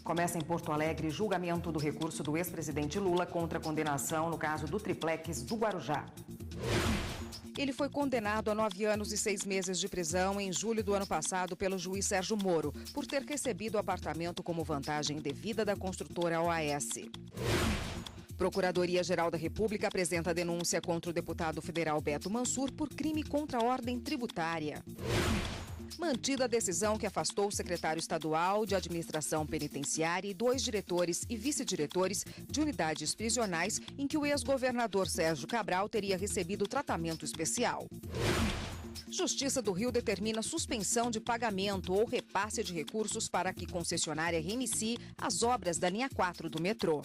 Começa em Porto Alegre julgamento do recurso do ex-presidente Lula contra a condenação no caso do triplex do Guarujá. Ele foi condenado a 9 anos e 6 meses de prisão em julho do ano passado pelo juiz Sérgio Moro, por ter recebido o apartamento como vantagem indevida da construtora OAS. Procuradoria-Geral da República apresenta denúncia contra o deputado federal Beto Mansur por crime contra a ordem tributária. Mantida a decisão que afastou o secretário estadual de Administração Penitenciária e 2 diretores e vice-diretores de unidades prisionais em que o ex-governador Sérgio Cabral teria recebido tratamento especial. Justiça do Rio determina suspensão de pagamento ou repasse de recursos para que concessionária reinicie as obras da linha 4 do metrô.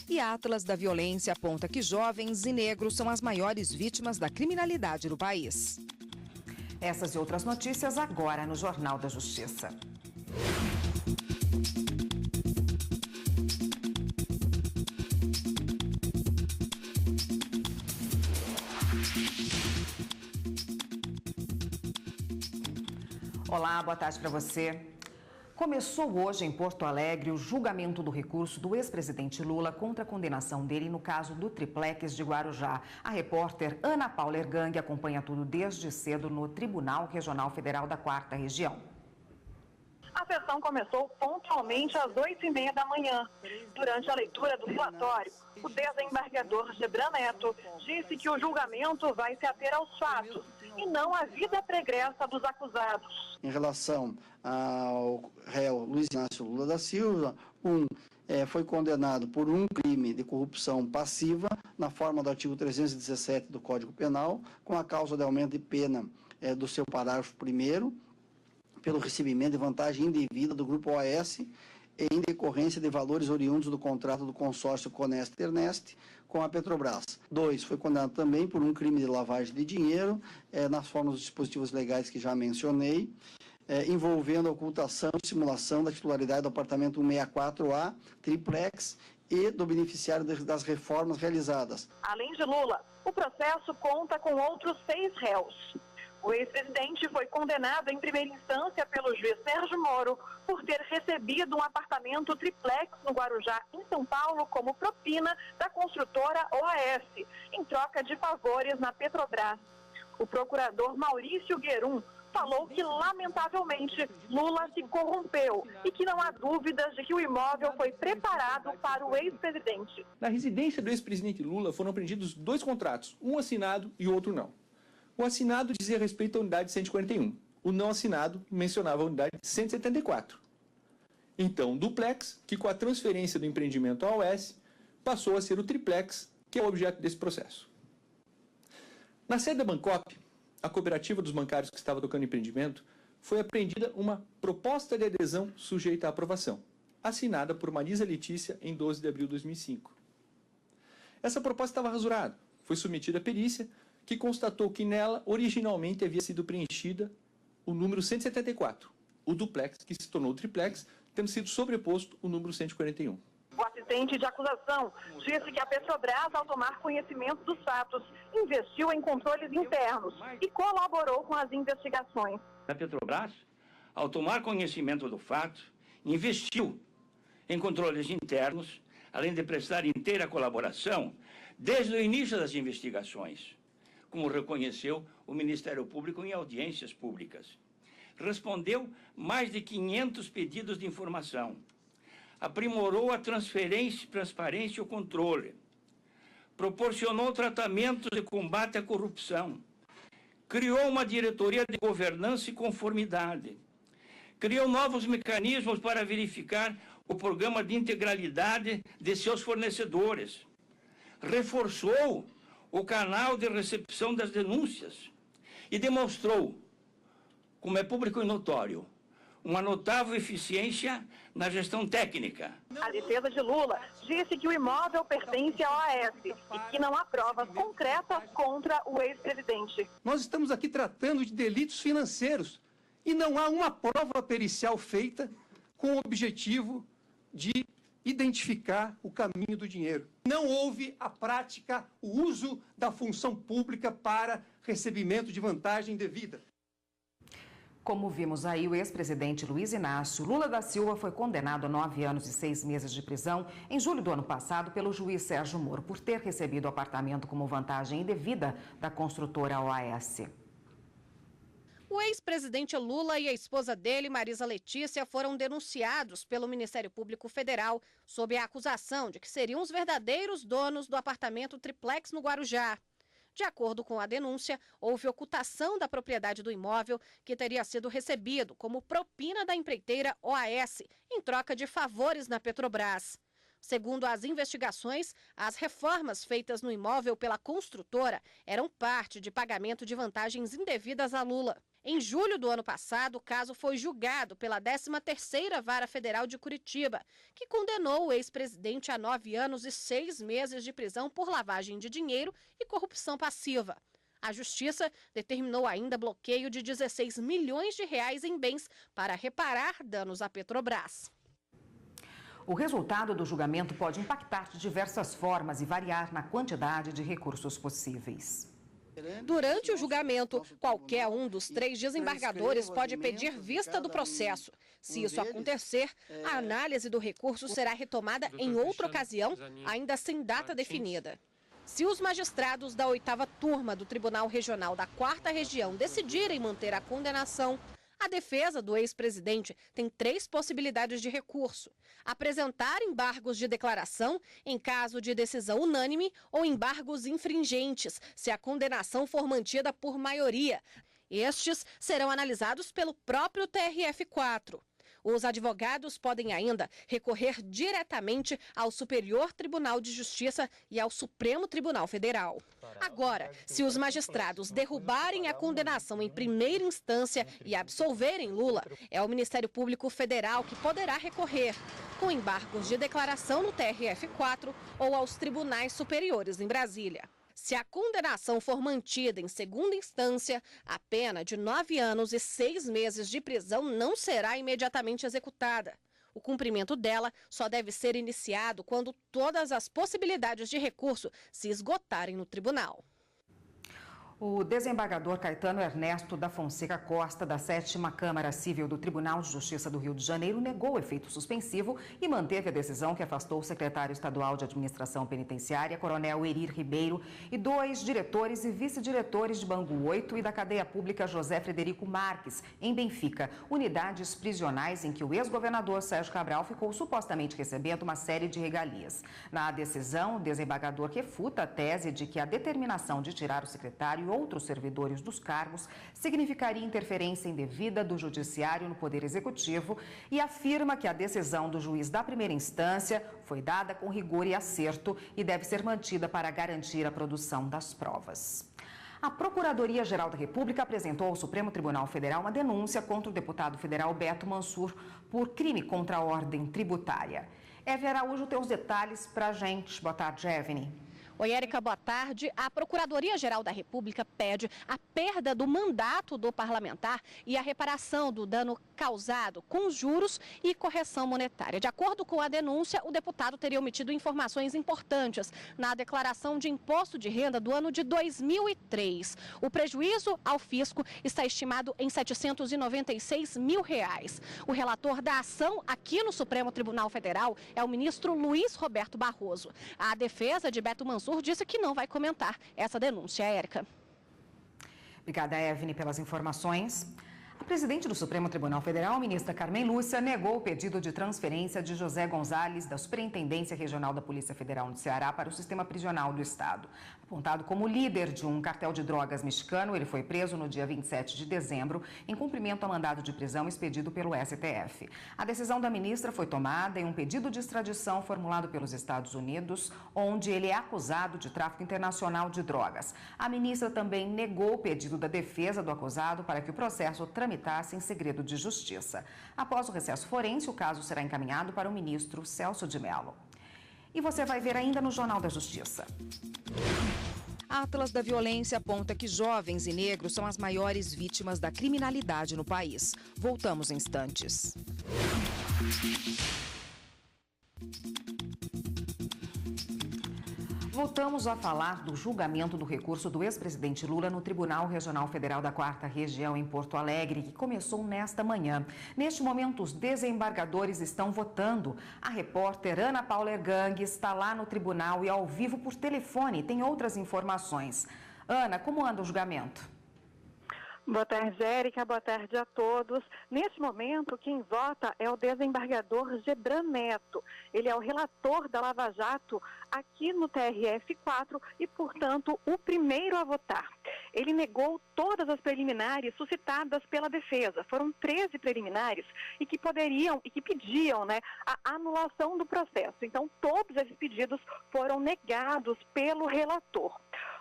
E a Atlas da Violência aponta que jovens e negros são as maiores vítimas da criminalidade no país. Essas e outras notícias agora no Jornal da Justiça. Olá, boa tarde para você. Começou hoje em Porto Alegre o julgamento do recurso do ex-presidente Lula contra a condenação dele no caso do triplex de Guarujá. A repórter Ana Paula Ergang acompanha tudo desde cedo no Tribunal Regional Federal da 4ª Região. A sessão começou pontualmente às 8h30 da manhã. Durante a leitura do relatório, o desembargador Gebran Neto disse que o julgamento vai se ater aos fatos e não à vida pregressa dos acusados. Em relação ao réu Luiz Inácio Lula da Silva, foi condenado por um crime de corrupção passiva, na forma do artigo 317 do Código Penal, com a causa de aumento de pena do seu parágrafo 1º, pelo recebimento de vantagem indevida do Grupo OAS em decorrência de valores oriundos do contrato do consórcio Conest-Ernest com a Petrobras. 2, foi condenado também por um crime de lavagem de dinheiro, nas formas dos dispositivos legais que já mencionei, envolvendo a ocultação e simulação da titularidade do apartamento 164A, triplex, e do beneficiário das reformas realizadas. Além de Lula, o processo conta com outros 6 réus. O ex-presidente foi condenado em primeira instância pelo juiz Sérgio Moro por ter recebido um apartamento triplex no Guarujá, em São Paulo, como propina da construtora OAS, em troca de favores na Petrobras. O procurador Maurício Guerum falou que, lamentavelmente, Lula se corrompeu e que não há dúvidas de que o imóvel foi preparado para o ex-presidente. Na residência do ex-presidente Lula foram apreendidos 2 contratos, um assinado e o outro não. O assinado dizia respeito à unidade 141. O não assinado mencionava a unidade 174. Então, duplex, que com a transferência do empreendimento à OAS, passou a ser o triplex, que é o objeto desse processo. Na sede da Bancop, a cooperativa dos bancários que estava tocando empreendimento, foi apreendida uma proposta de adesão sujeita à aprovação, assinada por Marisa Letícia em 12 de abril de 2005. Essa proposta estava rasurada, foi submetida à perícia, que constatou que nela originalmente havia sido preenchida o número 174, o duplex, que se tornou triplex, tendo sido sobreposto o número 141. O assistente de acusação disse que a Petrobras, ao tomar conhecimento dos fatos, investiu em controles internos e colaborou com as investigações. A Petrobras, ao tomar conhecimento do fato, investiu em controles internos, além de prestar inteira colaboração desde o início das investigações, como reconheceu o Ministério Público em audiências públicas. Respondeu mais de 500 pedidos de informação, aprimorou a transparência e o controle, proporcionou tratamentos de combate à corrupção, criou uma diretoria de governança e conformidade, criou novos mecanismos para verificar o programa de integralidade de seus fornecedores, reforçou o canal de recepção das denúncias e demonstrou, como é público e notório, uma notável eficiência na gestão técnica. A defesa de Lula disse que o imóvel pertence à OAS e que não há provas concretas contra o ex-presidente. Nós estamos aqui tratando de delitos financeiros e não há uma prova pericial feita com o objetivo de identificar o caminho do dinheiro. Não houve a prática, o uso da função pública para recebimento de vantagem devida. Como vimos aí, o ex-presidente Luiz Inácio Lula da Silva foi condenado a 9 anos e 6 meses de prisão em julho do ano passado pelo juiz Sérgio Moro por ter recebido o apartamento como vantagem indevida da construtora OAS. O ex-presidente Lula e a esposa dele, Marisa Letícia, foram denunciados pelo Ministério Público Federal sob a acusação de que seriam os verdadeiros donos do apartamento triplex no Guarujá. De acordo com a denúncia, houve ocultação da propriedade do imóvel, que teria sido recebido como propina da empreiteira OAS, em troca de favores na Petrobras. Segundo as investigações, as reformas feitas no imóvel pela construtora eram parte de pagamento de vantagens indevidas a Lula. Em julho do ano passado, o caso foi julgado pela 13ª Vara Federal de Curitiba, que condenou o ex-presidente a 9 anos e 6 meses de prisão por lavagem de dinheiro e corrupção passiva. A Justiça determinou ainda bloqueio de 16 milhões de reais em bens para reparar danos à Petrobras. O resultado do julgamento pode impactar de diversas formas e variar na quantidade de recursos possíveis. Durante o julgamento, qualquer um dos 3 desembargadores pode pedir vista do processo. Se isso acontecer, a análise do recurso será retomada em outra ocasião, ainda sem data definida. Se os magistrados da 8ª turma do Tribunal Regional da 4ª Região decidirem manter a condenação, a defesa do ex-presidente tem 3 possibilidades de recurso: apresentar embargos de declaração em caso de decisão unânime ou embargos infringentes, se a condenação for mantida por maioria. Estes serão analisados pelo próprio TRF4. Os advogados podem ainda recorrer diretamente ao Superior Tribunal de Justiça e ao Supremo Tribunal Federal. Agora, se os magistrados derrubarem a condenação em primeira instância e absolverem Lula, é o Ministério Público Federal que poderá recorrer, com embargos de declaração no TRF4 ou aos tribunais superiores em Brasília. Se a condenação for mantida em segunda instância, a pena de 9 anos e 6 meses de prisão não será imediatamente executada. O cumprimento dela só deve ser iniciado quando todas as possibilidades de recurso se esgotarem no tribunal. O desembargador Caetano Ernesto da Fonseca Costa, da 7ª Câmara Civil do Tribunal de Justiça do Rio de Janeiro, negou o efeito suspensivo e manteve a decisão que afastou o secretário estadual de Administração Penitenciária, Coronel Erir Ribeiro, e 2 diretores e vice-diretores de Bangu 8 e da cadeia pública José Frederico Marques, em Benfica, unidades prisionais em que o ex-governador Sérgio Cabral ficou supostamente recebendo uma série de regalias. Na decisão, o desembargador refuta a tese de que a determinação de tirar o secretário e outros servidores dos cargos significaria interferência indevida do Judiciário no Poder Executivo e afirma que a decisão do juiz da primeira instância foi dada com rigor e acerto e deve ser mantida para garantir a produção das provas. A Procuradoria-Geral da República apresentou ao Supremo Tribunal Federal uma denúncia contra o deputado federal Beto Mansur por crime contra a ordem tributária. Evne Araújo tem os detalhes para a gente. Boa tarde, Evne. Oi, Érica, boa tarde. A Procuradoria-Geral da República pede a perda do mandato do parlamentar e a reparação do dano causado com juros e correção monetária. De acordo com a denúncia, o deputado teria omitido informações importantes na declaração de imposto de renda do ano de 2003. O prejuízo ao fisco está estimado em R$ 796 mil. O relator da ação aqui no Supremo Tribunal Federal é o ministro Luiz Roberto Barroso. A defesa de Beto Mansur disse que não vai comentar essa denúncia, Érica. Obrigada, Evne, pelas informações. A presidente do Supremo Tribunal Federal, ministra Carmen Lúcia, negou o pedido de transferência de José Gonzalez da Superintendência Regional da Polícia Federal no Ceará para o sistema prisional do Estado. Apontado como líder de um cartel de drogas mexicano, ele foi preso no dia 27 de dezembro, em cumprimento a mandado de prisão expedido pelo STF. A decisão da ministra foi tomada em um pedido de extradição formulado pelos Estados Unidos, onde ele é acusado de tráfico internacional de drogas. A ministra também negou o pedido da defesa do acusado para que o processo tramitasse em segredo de justiça. Após o recesso forense, o caso será encaminhado para o ministro Celso de Mello. E você vai ver ainda no Jornal da Justiça. Atlas da Violência aponta que jovens e negros são as maiores vítimas da criminalidade no país. Voltamos em instantes. Voltamos a falar do julgamento do recurso do ex-presidente Lula no Tribunal Regional Federal da 4ª Região em Porto Alegre, que começou nesta manhã. Neste momento, os desembargadores estão votando. A repórter Ana Paula Ergang está lá no tribunal e ao vivo por telefone. Tem outras informações. Ana, como anda o julgamento? Boa tarde, Érica. Boa tarde a todos. Neste momento, quem vota é o desembargador Gebran Neto. Ele é o relator da Lava Jato aqui no TRF4 e, portanto, o primeiro a votar. Ele negou todas as preliminares suscitadas pela defesa. Foram 13 preliminares e que pediam, a anulação do processo. Então, todos esses pedidos foram negados pelo relator.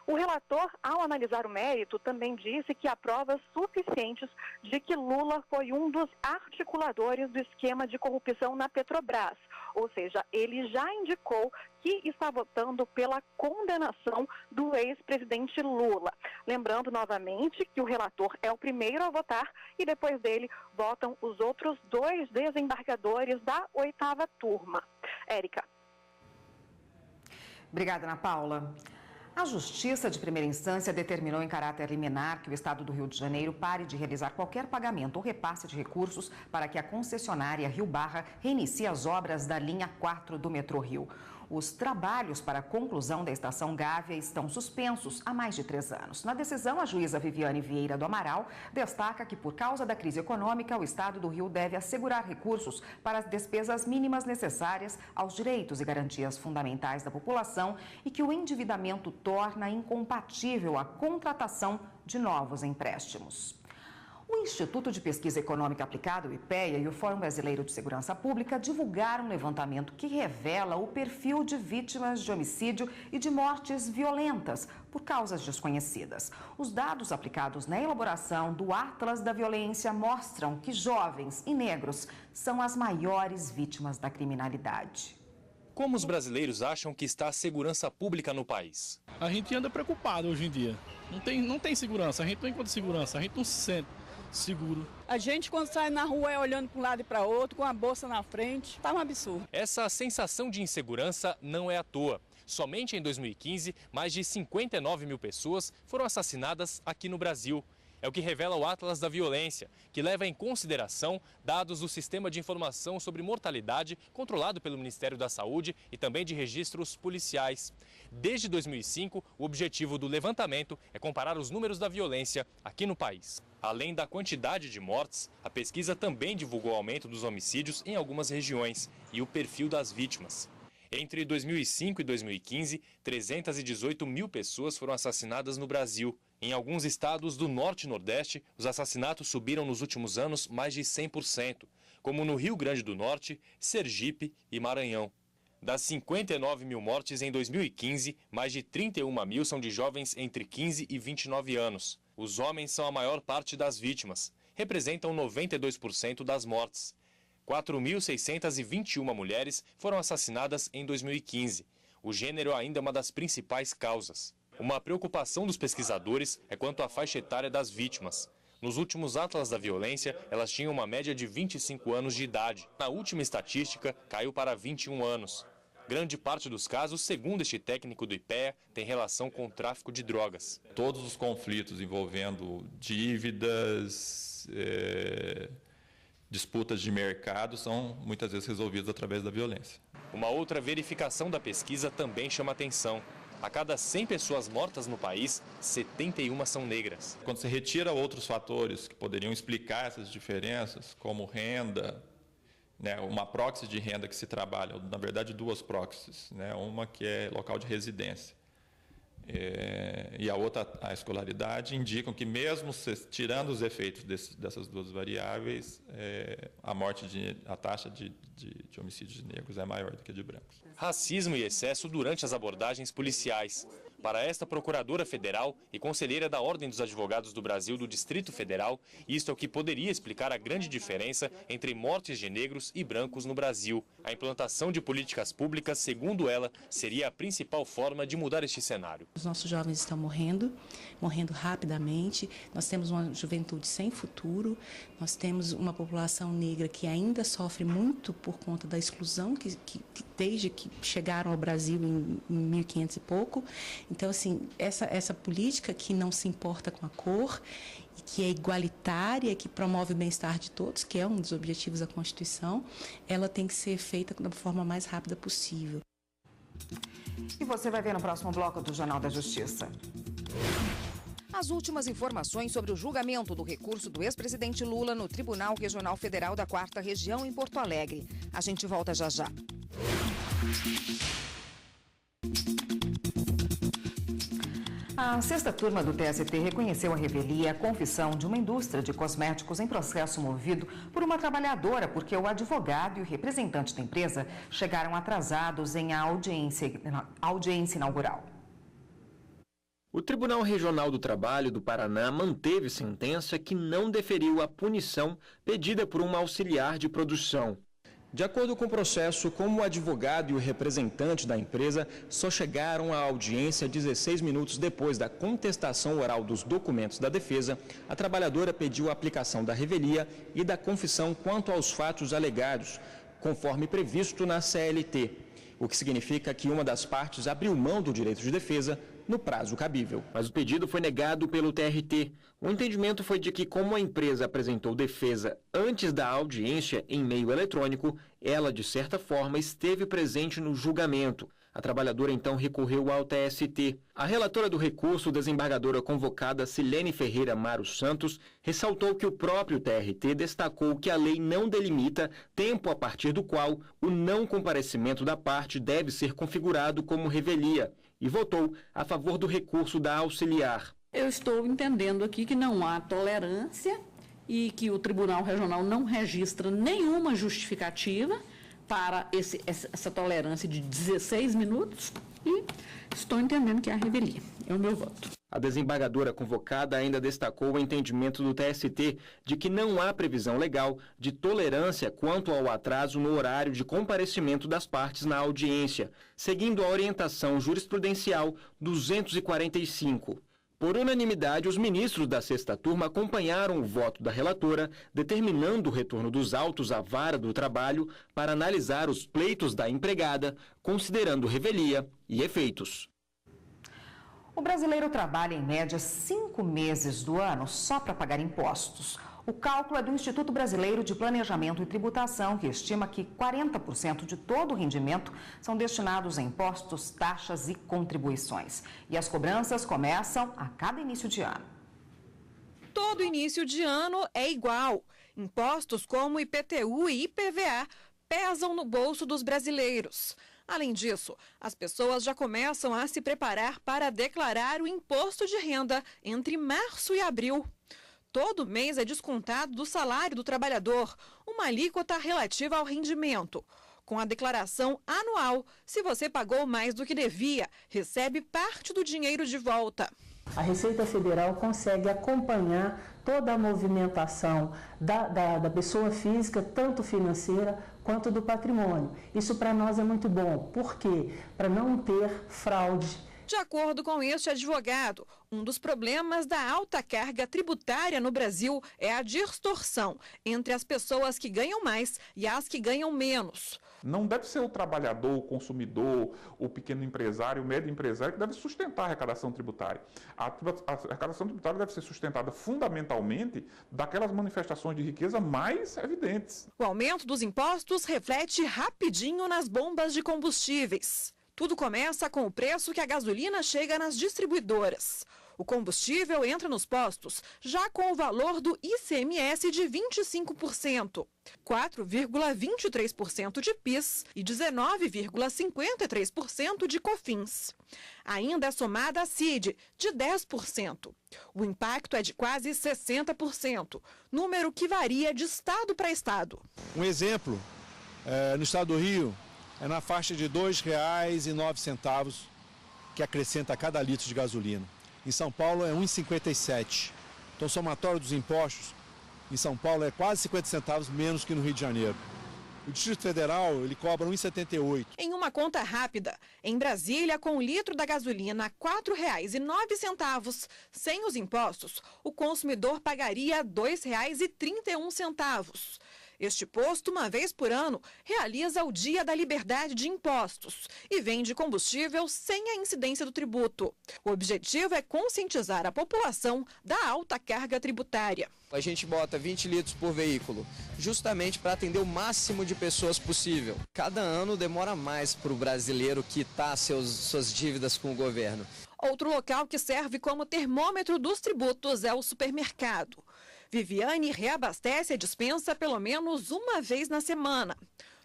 O relator, ao analisar o mérito, também disse que há provas suficientes de que Lula foi um dos articuladores do esquema de corrupção na Petrobras. Ou seja, ele já indicou que está votando pela condenação do ex-presidente Lula. Lembrando novamente que o relator é o primeiro a votar e depois dele votam os outros 2 desembargadores da 8ª turma. Érica. Obrigada, Ana Paula. A Justiça de Primeira Instância determinou em caráter liminar que o Estado do Rio de Janeiro pare de realizar qualquer pagamento ou repasse de recursos para que a concessionária Rio Barra reinicie as obras da linha 4 do metrô Rio. Os trabalhos para a conclusão da estação Gávea estão suspensos há mais de 3 anos. Na decisão, a juíza Viviane Vieira do Amaral destaca que, por causa da crise econômica, o Estado do Rio deve assegurar recursos para as despesas mínimas necessárias aos direitos e garantias fundamentais da população e que o endividamento torna incompatível a contratação de novos empréstimos. O Instituto de Pesquisa Econômica Aplicada, o IPEA, e o Fórum Brasileiro de Segurança Pública divulgaram um levantamento que revela o perfil de vítimas de homicídio e de mortes violentas por causas desconhecidas. Os dados aplicados na elaboração do Atlas da Violência mostram que jovens e negros são as maiores vítimas da criminalidade. Como os brasileiros acham que está a segurança pública no país? A gente anda preocupado hoje em dia. Não tem segurança, a gente não encontra segurança, a gente não se sente seguro. A gente, quando sai na rua, é olhando para um lado e para outro, com a bolsa na frente, tá um absurdo. Essa sensação de insegurança não é à toa. Somente em 2015, mais de 59 mil pessoas foram assassinadas aqui no Brasil. É o que revela o Atlas da Violência, que leva em consideração dados do Sistema de Informação sobre Mortalidade, controlado pelo Ministério da Saúde e também de registros policiais. Desde 2005, o objetivo do levantamento é comparar os números da violência aqui no país. Além da quantidade de mortes, a pesquisa também divulgou o aumento dos homicídios em algumas regiões e o perfil das vítimas. Entre 2005 e 2015, 318 mil pessoas foram assassinadas no Brasil. Em alguns estados do Norte e Nordeste, os assassinatos subiram nos últimos anos mais de 100%, como no Rio Grande do Norte, Sergipe e Maranhão. Das 59 mil mortes em 2015, mais de 31 mil são de jovens entre 15 e 29 anos. Os homens são a maior parte das vítimas, representam 92% das mortes. 4.621 mulheres foram assassinadas em 2015. O gênero ainda é uma das principais causas. Uma preocupação dos pesquisadores é quanto à faixa etária das vítimas. Nos últimos Atlas da Violência, elas tinham uma média de 25 anos de idade. Na última estatística, caiu para 21 anos. Grande parte dos casos, segundo este técnico do IPEA, tem relação com o tráfico de drogas. Todos os conflitos envolvendo dívidas, disputas de mercado são muitas vezes resolvidos através da violência. Uma outra verificação da pesquisa também chama atenção. A cada 100 pessoas mortas no país, 71 são negras. Quando você retira outros fatores que poderiam explicar essas diferenças, como renda, uma proxy de renda que se trabalha, na verdade 2 proxies, uma que é local de residência e a outra a escolaridade, indicam que mesmo tirando os efeitos dessas 2 variáveis, a taxa de homicídios de negros é maior do que de brancos. Racismo e excesso durante as abordagens policiais. Para esta procuradora federal e conselheira da Ordem dos Advogados do Brasil do Distrito Federal, isto é o que poderia explicar a grande diferença entre mortes de negros e brancos no Brasil. A implantação de políticas públicas, segundo ela, seria a principal forma de mudar este cenário. Os nossos jovens estão morrendo rapidamente, nós temos uma juventude sem futuro, nós temos uma população negra que ainda sofre muito por conta da exclusão que desde que chegaram ao Brasil em 1500 e pouco. Então, assim, essa política que não se importa com a cor, que é igualitária, que promove o bem-estar de todos, que é um dos objetivos da Constituição, ela tem que ser feita da forma mais rápida possível. E você vai ver no próximo bloco do Jornal da Justiça. As últimas informações sobre o julgamento do recurso do ex-presidente Lula no Tribunal Regional Federal da 4ª Região em Porto Alegre. A gente volta já já. A 6ª turma do TST reconheceu a revelia a confissão de uma indústria de cosméticos em processo movido por uma trabalhadora, porque o advogado e o representante da empresa chegaram atrasados em audiência inaugural. O Tribunal Regional do Trabalho do Paraná manteve sentença que não deferiu a punição pedida por uma auxiliar de produção. De acordo com o processo, como o advogado e o representante da empresa só chegaram à audiência 16 minutos depois da contestação oral dos documentos da defesa, a trabalhadora pediu a aplicação da revelia e da confissão quanto aos fatos alegados, conforme previsto na CLT, o que significa que uma das partes abriu mão do direito de defesa no prazo cabível. Mas o pedido foi negado pelo TRT. O entendimento foi de que, como a empresa apresentou defesa antes da audiência em meio eletrônico, ela, de certa forma, esteve presente no julgamento. A trabalhadora, então, recorreu ao TST. A relatora do recurso, desembargadora convocada Silene Ferreira Maro Santos, ressaltou que o próprio TRT destacou que a lei não delimita tempo a partir do qual o não comparecimento da parte deve ser configurado como revelia, e votou a favor do recurso da auxiliar. Eu estou entendendo aqui que não há tolerância e que o Tribunal Regional não registra nenhuma justificativa para essa tolerância de 16 minutos e estou entendendo que é a revelia. É o meu voto. A desembargadora convocada ainda destacou o entendimento do TST de que não há previsão legal de tolerância quanto ao atraso no horário de comparecimento das partes na audiência, seguindo a orientação jurisprudencial 245. Por unanimidade, os ministros da 6ª turma acompanharam o voto da relatora, determinando o retorno dos autos à vara do trabalho para analisar os pleitos da empregada, considerando revelia e efeitos. O brasileiro trabalha, em média, 5 meses do ano só para pagar impostos. O cálculo é do Instituto Brasileiro de Planejamento e Tributação, que estima que 40% de todo o rendimento são destinados a impostos, taxas e contribuições. E as cobranças começam a cada início de ano. Todo início de ano é igual. Impostos como IPTU e IPVA pesam no bolso dos brasileiros. Além disso, as pessoas já começam a se preparar para declarar o imposto de renda entre março e abril. Todo mês é descontado do salário do trabalhador uma alíquota relativa ao rendimento. Com a declaração anual, se você pagou mais do que devia, recebe parte do dinheiro de volta. A Receita Federal consegue acompanhar toda a movimentação da pessoa física, tanto financeira quanto do patrimônio. Isso para nós é muito bom. Por quê? Para não ter fraude. De acordo com este advogado, um dos problemas da alta carga tributária no Brasil é a distorção entre as pessoas que ganham mais e as que ganham menos. Não deve ser o trabalhador, o consumidor, o pequeno empresário, o médio empresário que deve sustentar a arrecadação tributária. A arrecadação tributária deve ser sustentada fundamentalmente daquelas manifestações de riqueza mais evidentes. O aumento dos impostos reflete rapidinho nas bombas de combustíveis. Tudo começa com o preço que a gasolina chega nas distribuidoras. O combustível entra nos postos já com o valor do ICMS de 25%, 4,23% de PIS e 19,53% de COFINS. Ainda é somada a CID, de 10%. O impacto é de quase 60%, número que varia de estado para estado. Um exemplo, no estado do Rio, é na faixa de R$ 2,09 que acrescenta a cada litro de gasolina. Em São Paulo é R$ 1,57. Então, o somatório dos impostos em São Paulo é quase 50 centavos menos que no Rio de Janeiro. O Distrito Federal, ele cobra R$ 1,78. Em uma conta rápida, em Brasília, com o litro da gasolina a R$ 4,09, sem os impostos, o consumidor pagaria R$ 2,31. Este posto, uma vez por ano, realiza o Dia da Liberdade de Impostos e vende combustível sem a incidência do tributo. O objetivo é conscientizar a população da alta carga tributária. A gente bota 20 litros por veículo, justamente para atender o máximo de pessoas possível. Cada ano demora mais para o brasileiro quitar suas dívidas com o governo. Outro local que serve como termômetro dos tributos é o supermercado. Viviane reabastece a despensa pelo menos uma vez na semana.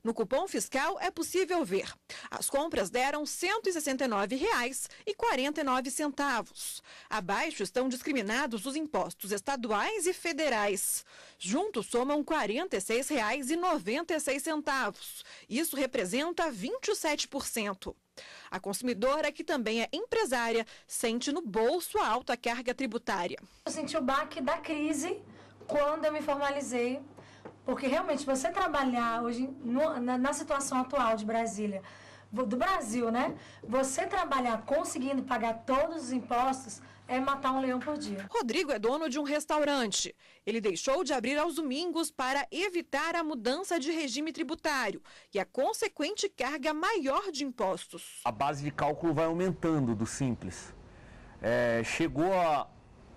No cupom fiscal é possível ver. As compras deram R$ 169,49. Abaixo estão discriminados os impostos estaduais e federais. Juntos somam R$ 46,96. Isso representa 27%. A consumidora, que também é empresária, sente no bolso a alta carga tributária. Eu senti o baque da crise quando eu me formalizei, porque realmente você trabalhar hoje na situação atual de Brasília, do Brasil, né? Você trabalhar conseguindo pagar todos os impostos é matar um leão por dia. Rodrigo é dono de um restaurante. Ele deixou de abrir aos domingos para evitar a mudança de regime tributário e a consequente carga maior de impostos. A base de cálculo vai aumentando do Simples. Chegou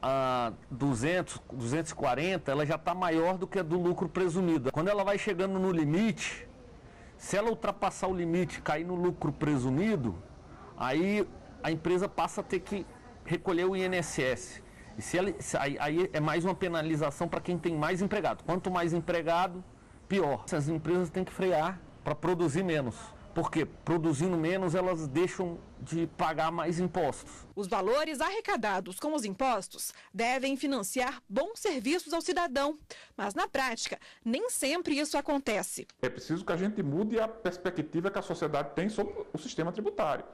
a 200, 240, ela já está maior do que a do lucro presumido. Quando ela vai chegando no limite, se ela ultrapassar o limite e cair no lucro presumido, aí a empresa passa a ter que recolher o INSS. Aí é mais uma penalização para quem tem mais empregado. Quanto mais empregado, pior. Essas empresas têm que frear para produzir menos. Porque produzindo menos, elas deixam de pagar mais impostos. Os valores arrecadados com os impostos devem financiar bons serviços ao cidadão. Mas, na prática, nem sempre isso acontece. É preciso que a gente mude a perspectiva que a sociedade tem sobre o sistema tributário.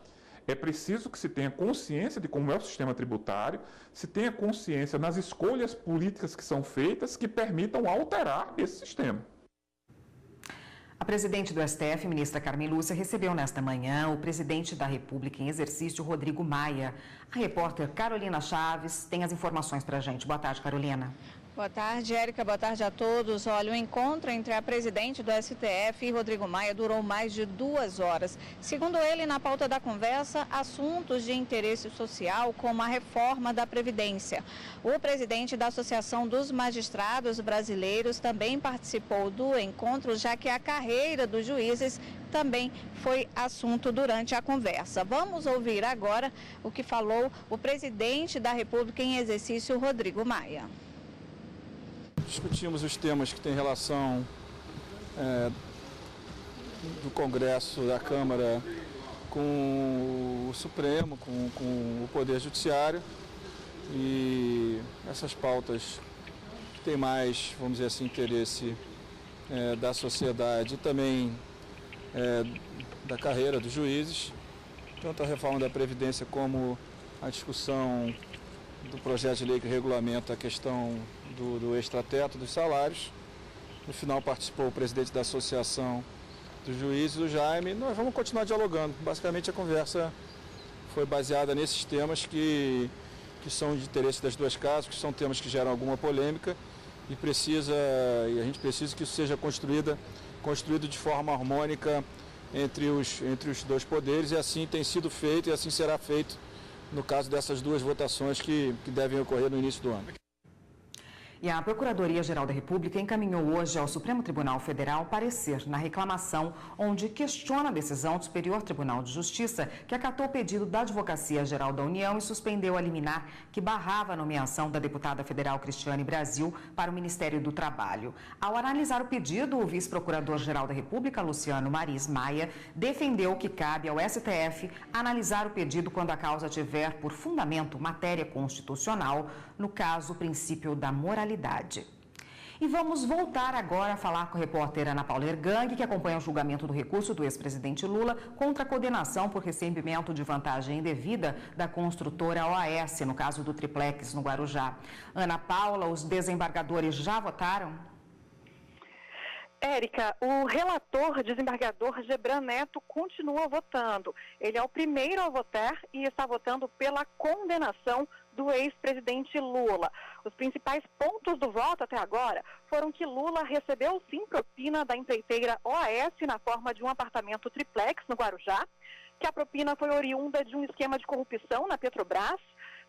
É preciso que se tenha consciência de como é o sistema tributário, se tenha consciência nas escolhas políticas que são feitas que permitam alterar esse sistema. A presidente do STF, ministra Carmen Lúcia, recebeu nesta manhã o presidente da República em exercício, Rodrigo Maia. A repórter Carolina Chaves tem as informações para a gente. Boa tarde, Carolina. Boa tarde, Érica. Boa tarde a todos. Olha, o encontro entre a presidente do STF e Rodrigo Maia durou mais de 2 horas. Segundo ele, na pauta da conversa, assuntos de interesse social, como a reforma da Previdência. O presidente da Associação dos Magistrados Brasileiros também participou do encontro, já que a carreira dos juízes também foi assunto durante a conversa. Vamos ouvir agora o que falou o presidente da República em exercício, Rodrigo Maia. Discutimos os temas que têm relação do Congresso, da Câmara, com o Supremo, com o Poder Judiciário, e essas pautas que têm mais, vamos dizer assim, interesse da sociedade e também da carreira dos juízes, tanto a reforma da Previdência como a discussão do projeto de lei que regulamenta a questão do extrateto dos salários. No final participou o presidente da Associação dos Juízes, o Jaime. Nós vamos continuar dialogando. Basicamente a conversa foi baseada nesses temas que são de interesse das duas casas, que são temas que geram alguma polêmica e a gente precisa que isso seja construído de forma harmônica entre os dois poderes, e assim tem sido feito e assim será feito no caso dessas duas votações que devem ocorrer no início do ano. E a Procuradoria-Geral da República encaminhou hoje ao Supremo Tribunal Federal parecer na reclamação, onde questiona a decisão do Superior Tribunal de Justiça, que acatou o pedido da Advocacia-Geral da União e suspendeu a liminar que barrava a nomeação da deputada federal Cristiane Brasil para o Ministério do Trabalho. Ao analisar o pedido, o vice-procurador-geral da República, Luciano Maris Maia, defendeu que cabe ao STF analisar o pedido quando a causa tiver por fundamento matéria constitucional, no caso, o princípio da moralidade. E vamos voltar agora a falar com a repórter Ana Paula Ergang, que acompanha o julgamento do recurso do ex-presidente Lula contra a condenação por recebimento de vantagem indevida da construtora OAS, no caso do triplex no Guarujá. Ana Paula, os desembargadores já votaram? Érica, o relator desembargador Gebran Neto continua votando. Ele é o primeiro a votar e está votando pela condenação do ex-presidente Lula. Os principais pontos do voto até agora foram que Lula recebeu sim propina da empreiteira OAS na forma de um apartamento triplex no Guarujá, que a propina foi oriunda de um esquema de corrupção na Petrobras,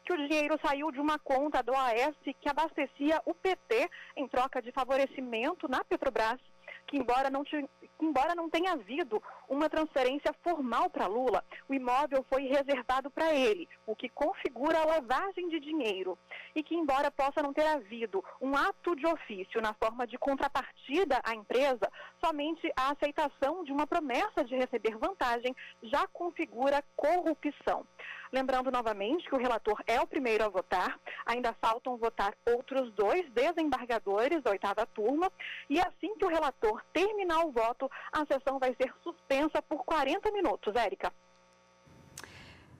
que o dinheiro saiu de uma conta do OAS que abastecia o PT em troca de favorecimento na Petrobras, que embora não tenha havido uma transferência formal para Lula, o imóvel foi reservado para ele, o que configura a lavagem de dinheiro. E que embora possa não ter havido um ato de ofício na forma de contrapartida à empresa, somente a aceitação de uma promessa de receber vantagem já configura corrupção. Lembrando novamente que o relator é o primeiro a votar, ainda faltam votar outros 2 desembargadores da 8ª turma, e assim que o relator terminar o voto, a sessão vai ser suspensa por 40 minutos. Érica.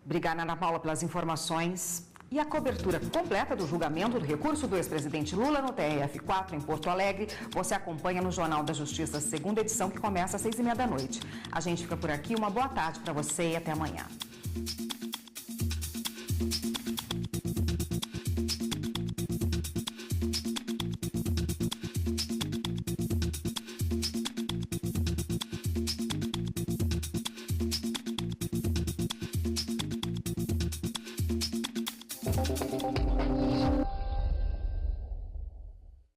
Obrigada, Ana Paula, pelas informações. E a cobertura completa do julgamento do recurso do ex-presidente Lula no TRF4 em Porto Alegre, você acompanha no Jornal da Justiça, segunda edição, que começa às 6h30 da noite. A gente fica por aqui, uma boa tarde para você e até amanhã. Thank you.